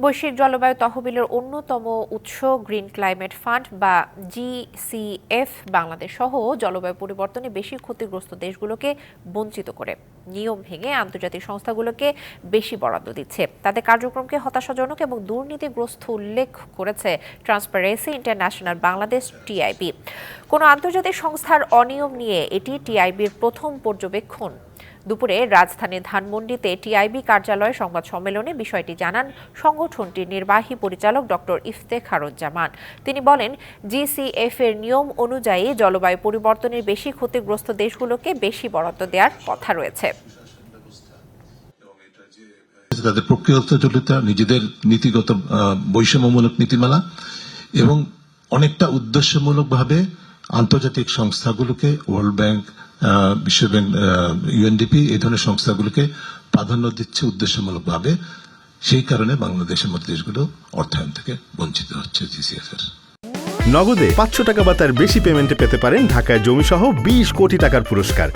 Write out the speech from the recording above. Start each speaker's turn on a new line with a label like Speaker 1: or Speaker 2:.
Speaker 1: বৈশ্বিক জলবায়ু তহবিলের অন্যতম উৎস গ্রিন ক্লাইমেট ফান্ড বা জিসিএফ বাংলাদেশ সহ জলবায়ু পরিবর্তনে বেশি ক্ষতিগ্রস্ত দেশগুলোকে বঞ্চিত করে নিয়ম ভেঙে আন্তর্জাতিক সংস্থাগুলোকে বেশি বরাদ্দ দিচ্ছে। তাদের কার্যক্রমকে হতাশাজনক এবং দুর্নীতিগ্রস্ত উল্লেখ করেছে ট্রান্সপারেন্সি ইন্টারন্যাশনাল বাংলাদেশ টিআইবি। কোনো আন্তর্জাতিক সংস্থার অনিয়ম নিয়ে এটি টিআইবির প্রথম পর্যবেক্ষণ। দুপুরে রাজধানীর ধানমন্ডিতে টিআইবি কার্যালয়ে সংবাদ সম্মেলনে বিষয়টি জানান সংগঠনটির নির্বাহী পরিচালক ডক্টর ইফতেখারুজ্জামান। তিনি বলেন, জিসিএফ এর নিয়ম অনুযায়ী জলবায়ু পরিবর্তনের বেশি ক্ষতিগ্রস্ত দেশগুলোকে বেশি বরাদ্দ দেওয়ার কথা রয়েছে।
Speaker 2: তাদের প্রক্রিয়াগত নিজেদের নীতিগত বৈষম্যমূলক নীতিমালা এবং অনেকটা উদ্দেশ্যমূলকভাবে আন্তর্জাতিক সংস্থাগুলোকে ওয়ার্ল্ড ব্যাংক, বিশ্ব ব্যাংক, ইউএনডিপি এই ধরনের সংস্থাগুলোকে প্রাধান্য দিচ্ছে উদ্দেশ্যমূলকভাবে। সেই কারণে বাংলাদেশের মতো দেশগুলো অর্থায়ন থেকে বঞ্চিত হচ্ছে জিসিএফ এর।
Speaker 3: নগদে 500 টাকা বা তার বেশি পেমেন্টে পেতে পারেন ঢাকায় জমিসহ 20 কোটি টাকার পুরস্কার।